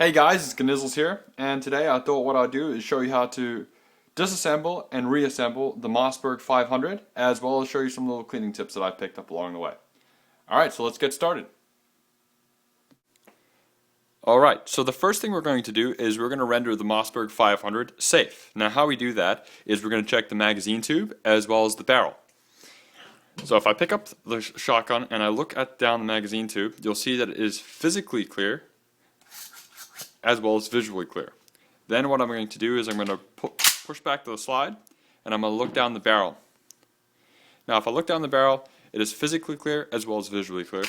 Hey guys, it's Gnizzles here, and today I thought what I'd do is show you how to disassemble and reassemble the Mossberg 500, as well as show you some little cleaning tips that I picked up along the way. Alright, so let's get started. Alright, so the first thing we're going to do is we're going to render the Mossberg 500 safe. Now how we do that is we're going to check the magazine tube as well as the barrel. So if I pick up the shotgun and I look down the magazine tube, you'll see that it is physically clear as well as visually clear. Then what I'm going to do is I'm going to push back the slide and I'm going to look down the barrel. Now if I look down the barrel, it is physically clear as well as visually clear.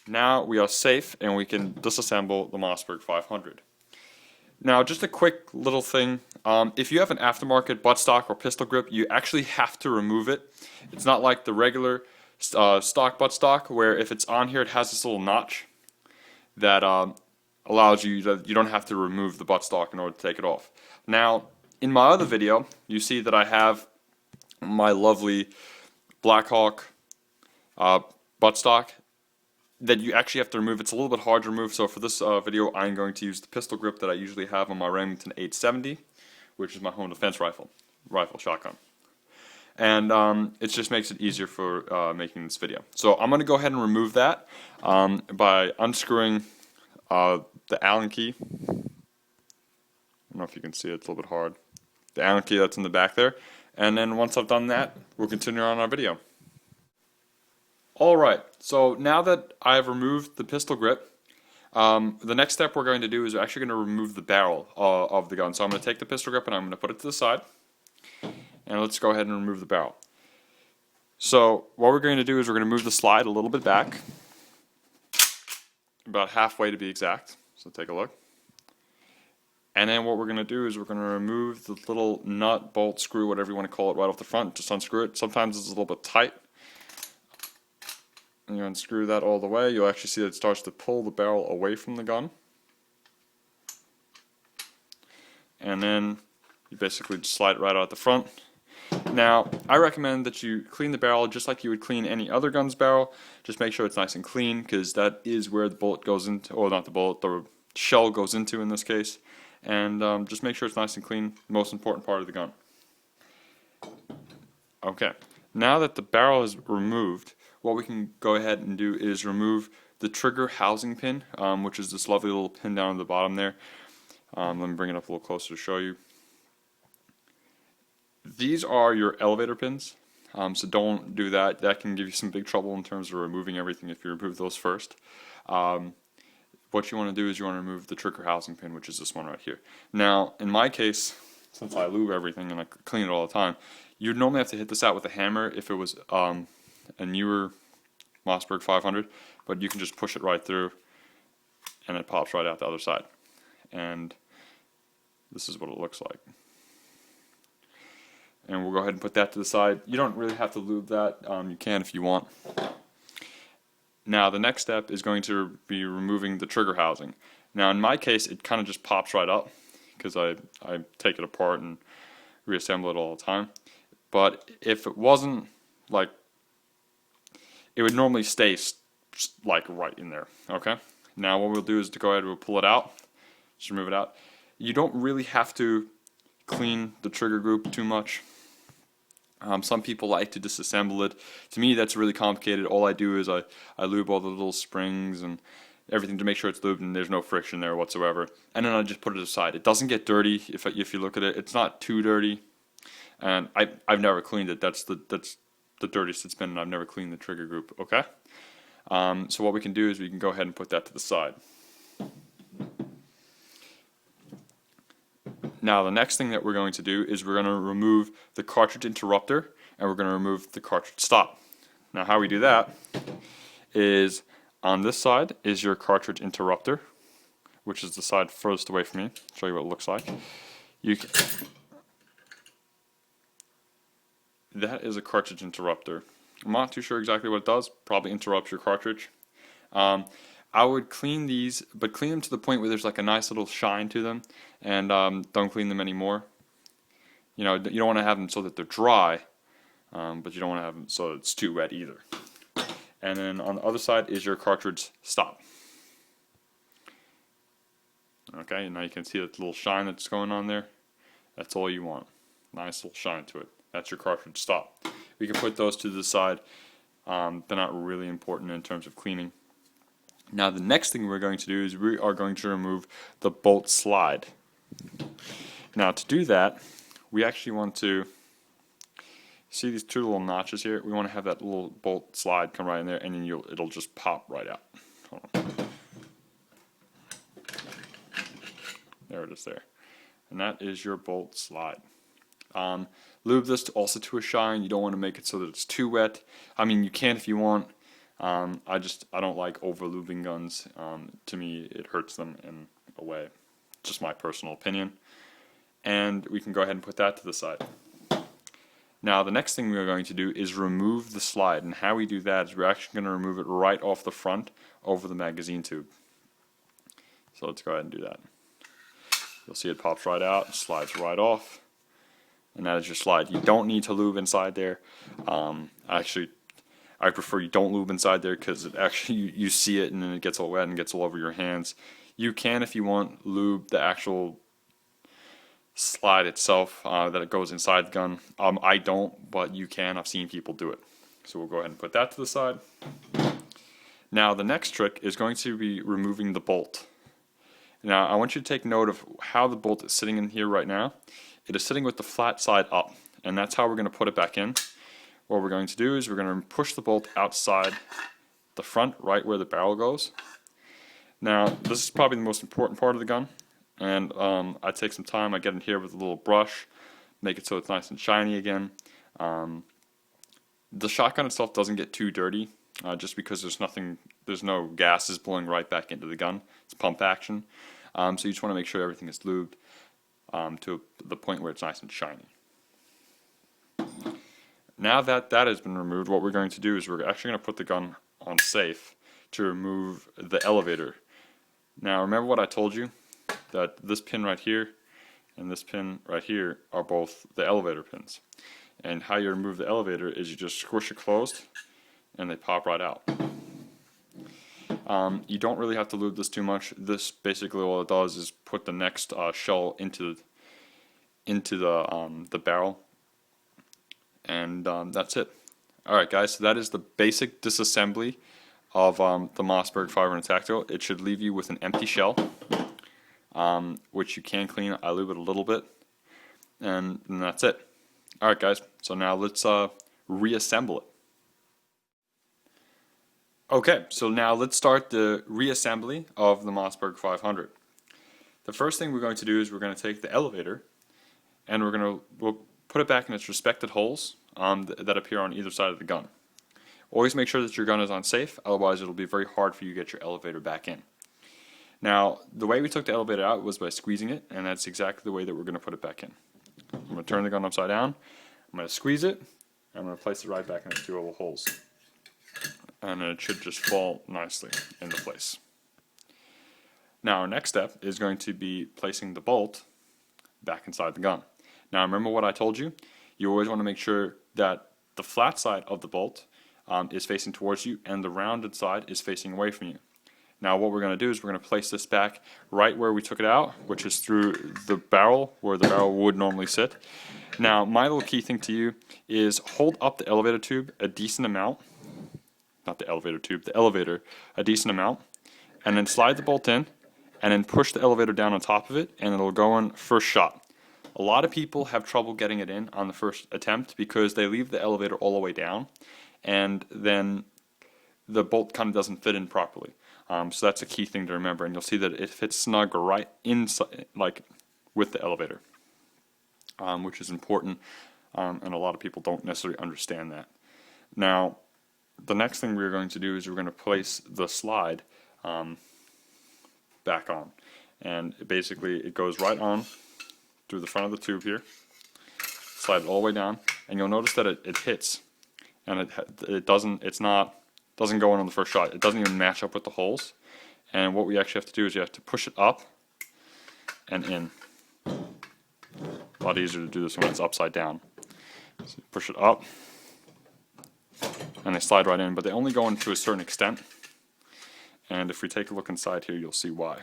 Now we are safe and we can disassemble the Mossberg 500. Now just a quick little thing, if you have an aftermarket buttstock or pistol grip, you actually have to remove it. It's not like the regular stock buttstock where if it's on here it has this little notch that allows you that you don't have to remove the buttstock in order to take it off. Now, in my other video, you see that I have my lovely Blackhawk buttstock that you actually have to remove. It's a little bit hard to remove, so for this video, I'm going to use the pistol grip that I usually have on my Remington 870, which is my home defense rifle shotgun. And it just makes it easier for making this video. So I'm going to go ahead and remove that by unscrewing the Allen key. I don't know if you can see it, it's a little bit hard. The Allen key that's in the back there. And then once I've done that, we'll continue on our video. Alright, so now that I've removed the pistol grip, the next step we're going to do is we're actually going to remove the barrel of the gun. So I'm going to take the pistol grip and I'm going to put it to the side. And let's go ahead and remove the barrel. So what we're going to do is we're going to move the slide a little bit back. About halfway to be exact. So take a look. And then what we're going to do is we're going to remove the little nut, bolt, screw, whatever you want to call it, right off the front. Just unscrew it. Sometimes it's a little bit tight. And you unscrew that all the way. You'll actually see that it starts to pull the barrel away from the gun. And then you basically just slide it right out the front. Now, I recommend that you clean the barrel just like you would clean any other gun's barrel. Just make sure it's nice and clean, because that is where the bullet goes into, or not the bullet, the shell goes into in this case. And just make sure it's nice and clean, the most important part of the gun. Okay, now that the barrel is removed, what we can go ahead and do is remove the trigger housing pin, which is this lovely little pin down at the bottom there. Let me bring it up a little closer to show you. These are your elevator pins, so don't do that. That can give you some big trouble in terms of removing everything if you remove those first. What you want to do is you want to remove the trigger housing pin, which is this one right here. Now, in my case, since I lube everything and I clean it all the time, you'd normally have to hit this out with a hammer if it was a newer Mossberg 500, but you can just push it right through and it pops right out the other side. And this is what it looks like. And we'll go ahead and put that to the side. You don't really have to lube that. You can if you want. Now the next step is going to be removing the trigger housing. Now in my case it kind of just pops right up because I take it apart and reassemble it all the time. But if it wasn't, like, it would normally stay like right in there. Okay. Now what we'll do is to go ahead and we'll pull it out. Just remove it out. You don't really have to clean the trigger group too much. Some people like to disassemble it. To me, that's really complicated. All I do is I lube all the little springs and everything to make sure it's lubed and there's no friction there whatsoever. And then I just put it aside. It doesn't get dirty if you look at it. It's not too dirty. And I've never cleaned it. That's the dirtiest it's been, and I've never cleaned the trigger group. Okay. So what we can do is we can go ahead and put that to the side. Now the next thing that we're going to do is we're going to remove the cartridge interrupter and we're going to remove the cartridge stop. Now how we do that is on this side is your cartridge interrupter, which is the side furthest away from me. I'll show you what it looks like. That is a cartridge interrupter. I'm not too sure exactly what it does. Probably interrupts your cartridge. I would clean these, but clean them to the point where there's like a nice little shine to them, and don't clean them anymore. You know, you don't want to have them so that they're dry, but you don't want to have them so that it's too wet either. And then on the other side is your cartridge stop. Okay, and now you can see that little shine that's going on there. That's all you want. Nice little shine to it. That's your cartridge stop. We can put those to the side. They're not really important in terms of cleaning. Now the next thing we're going to do is we are going to remove the bolt slide. Now to do that, we actually want to see these two little notches here. We want to have that little bolt slide come right in there, and then it'll just pop right out. Hold on. There it is there. And that is your bolt slide. Lube this also to a shine. You don't want to make it so that it's too wet. I mean, you can if you want. I don't like over lubing guns. To me, it hurts them in a way. Just my personal opinion. And we can go ahead and put that to the side. Now the next thing we're going to do is remove the slide, and how we do that is we're actually going to remove it right off the front over the magazine tube. So let's go ahead and do that. You'll see it pops right out, slides right off, and that is your slide. You don't need to lube inside there. Actually, I prefer you don't lube inside there because it actually you see it and then it gets all wet and gets all over your hands. You can, if you want, lube the actual slide itself that it goes inside the gun. I don't, but you can. I've seen people do it. So we'll go ahead and put that to the side. Now the next trick is going to be removing the bolt. Now I want you to take note of how the bolt is sitting in here right now. It is sitting with the flat side up, and that's how we're going to put it back in. What we're going to do is we're going to push the bolt outside the front, right where the barrel goes. Now this is probably the most important part of the gun, and I take some time. I get in here with a little brush, make it so it's nice and shiny again. The shotgun itself doesn't get too dirty, just because there's no gases blowing right back into the gun. It's pump action, so you just want to make sure everything is lubed to the point where it's nice and shiny. Now that that has been removed, what we're going to do is we're actually going to put the gun on safe to remove the elevator. Now remember what I told you, that this pin right here and this pin right here are both the elevator pins. And how you remove the elevator is you just squish it closed and they pop right out. You don't really have to lube this too much. This basically all it does is put the next shell into the barrel, and that's it. Alright guys, so that is the basic disassembly of the Mossberg 500 Tactical. It should leave you with an empty shell, which you can clean. I lube it a little bit, and that's it. Alright guys, so now let's reassemble it. Okay, so now let's start the reassembly of the Mossberg 500. The first thing we're going to do is we're going to take the elevator and we'll put it back in its respected holes that appear on either side of the gun. Always make sure that your gun is on safe, otherwise it'll be very hard for you to get your elevator back in. Now, the way we took the elevator out was by squeezing it, and that's exactly the way that we're going to put it back in. I'm going to turn the gun upside down, I'm going to squeeze it, and I'm going to place it right back in its two little holes. And it should just fall nicely into place. Now our next step is going to be placing the bolt back inside the gun. Now remember what I told you? You always want to make sure that the flat side of the bolt is facing towards you and the rounded side is facing away from you. Now what we're going to do is we're going to place this back right where we took it out, which is through the barrel, where the barrel would normally sit. Now my little key thing to you is hold up the elevator tube a decent amount, not the elevator tube, the elevator a decent amount, and then slide the bolt in, and then push the elevator down on top of it, and it'll go in first shot. A lot of people have trouble getting it in on the first attempt because they leave the elevator all the way down, and then the bolt kind of doesn't fit in properly. So that's a key thing to remember, and you'll see that it fits snug right inside, like with the elevator, which is important, and a lot of people don't necessarily understand that. Now, the next thing we're going to do is we're going to place the slide back on, and basically it goes right on through the front of the tube here, slide it all the way down, and you'll notice that it hits, and it doesn't go in on the first shot. It doesn't even match up with the holes, and what we actually have to do is you have to push it up and in. A lot easier to do this when it's upside down. So you push it up, and they slide right in, but they only go in to a certain extent, and if we take a look inside here you'll see why.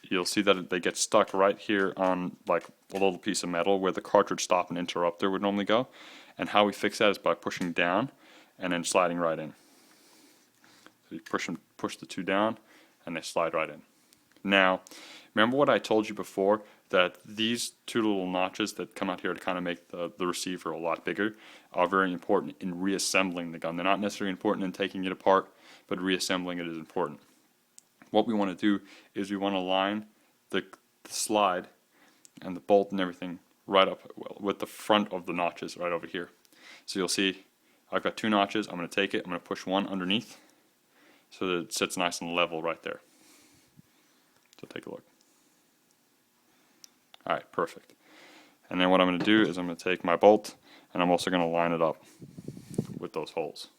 you'll see that they get stuck right here on like a little piece of metal where the cartridge stop and interrupter would normally go. And how we fix that is by pushing down and then sliding right in. So you push the two down and they slide right in. Now, remember what I told you before, that these two little notches that come out here to kind of make the receiver a lot bigger are very important in reassembling the gun. They're not necessarily important in taking it apart, but reassembling it is important. What we want to do is we want to line the slide and the bolt and everything right up with the front of the notches right over here. So you'll see I've got two notches. I'm going to take it, I'm going to push one underneath so that it sits nice and level right there. So take a look. Alright, perfect. And then what I'm going to do is I'm going to take my bolt and I'm also going to line it up with those holes.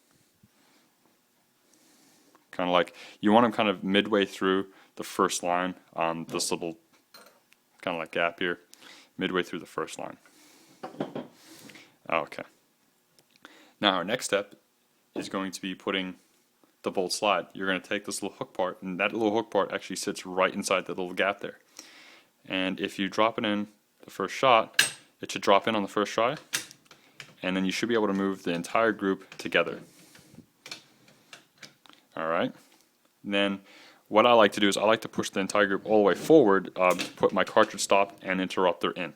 Kind of like, you want them kind of midway through the first line on this little kind of like gap here, midway through the first line. Okay. Now our next step is going to be putting the bolt slide. You're going to take this little hook part, and that little hook part actually sits right inside that little gap there. And if you drop it in the first shot, it should drop in on the first try, and then you should be able to move the entire group together. Alright, then what I like to do is I like to push the entire group all the way forward, put my cartridge stop and interrupter in.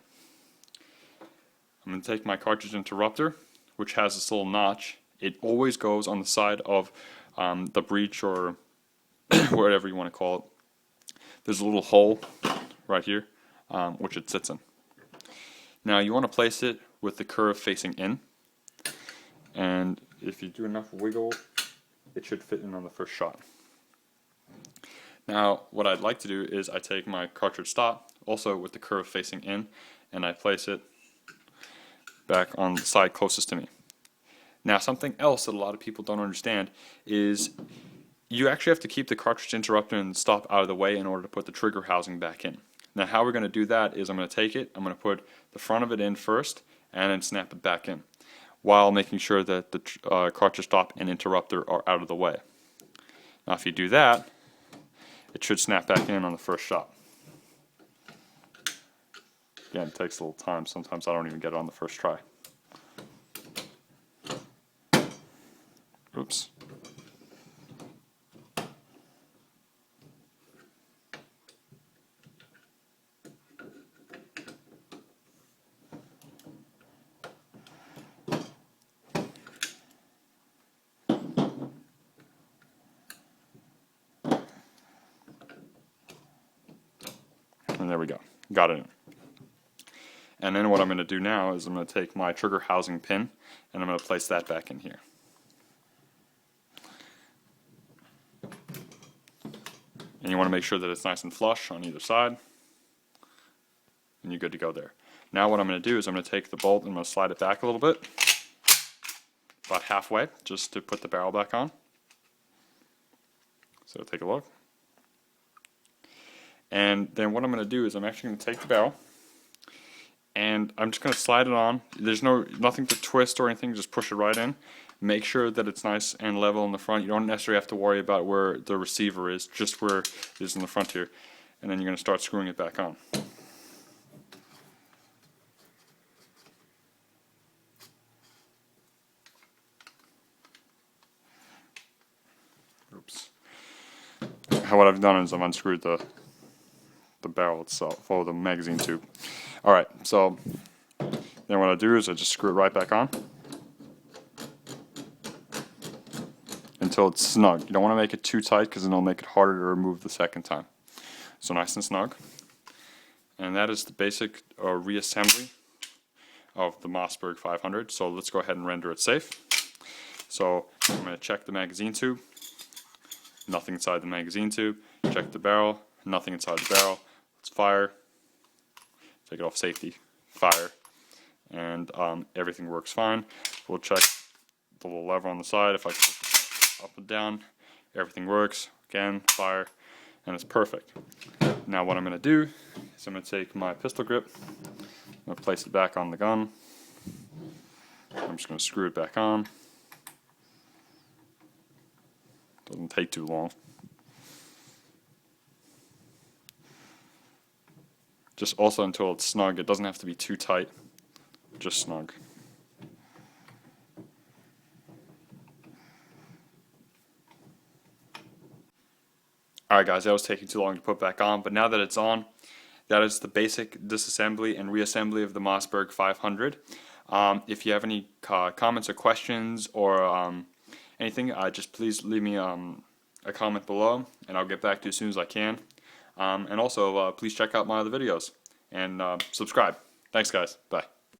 I'm going to take my cartridge interrupter, which has this little notch. It always goes on the side of the breech, or whatever you want to call it. There's a little hole right here, which it sits in. Now you want to place it with the curve facing in, and if you do enough wiggle, it should fit in on the first shot. Now what I'd like to do is I take my cartridge stop, also with the curve facing in, and I place it back on the side closest to me. Now something else that a lot of people don't understand is you actually have to keep the cartridge interrupter and stop out of the way in order to put the trigger housing back in. Now how we're going to do that is I'm going to take it, I'm going to put the front of it in first, and then snap it back in, while making sure that the cartridge stop and interrupter are out of the way. Now if you do that, it should snap back in on the first shot. Again, it takes a little time. Sometimes I don't even get it on the first try. Oops. And there we go. Got it in. And then what I'm going to do now is I'm going to take my trigger housing pin and I'm going to place that back in here. And you want to make sure that it's nice and flush on either side. And you're good to go there. Now what I'm going to do is I'm going to take the bolt and I'm going to slide it back a little bit. About halfway, just to put the barrel back on. So take a look. And then what I'm going to do is I'm actually going to take the barrel and I'm just going to slide it on. There's nothing to twist or anything, just push it right in. Make sure that it's nice and level in the front. You don't necessarily have to worry about where the receiver is, just where it is in the front here. And then you're going to start screwing it back on. Oops. What I've done is I've unscrewed the barrel itself, or the magazine tube. Alright, so then what I do is I just screw it right back on until it's snug. You don't want to make it too tight because then it'll make it harder to remove the second time. So nice and snug. And that is the basic reassembly of the Mossberg 500. So let's go ahead and render it safe. So I'm going to check the magazine tube. Nothing inside the magazine tube. Check the barrel. Nothing inside the barrel. Let's fire. Take it off safety. Fire. And everything works fine. We'll check the little lever on the side. If I click up and down, everything works. Again, fire. And it's perfect. Now what I'm going to do is I'm going to take my pistol grip. I'm going to place it back on the gun. I'm just going to screw it back on. Doesn't take too long. Just also until it's snug. It doesn't have to be too tight, just snug. Alright guys, that was taking too long to put back on, but now that it's on, that is the basic disassembly and reassembly of the Mossberg 500. If you have any comments or questions or anything, just please leave me a comment below, and I'll get back to you as soon as I can. And also, please check out my other videos and subscribe. Thanks guys. Bye.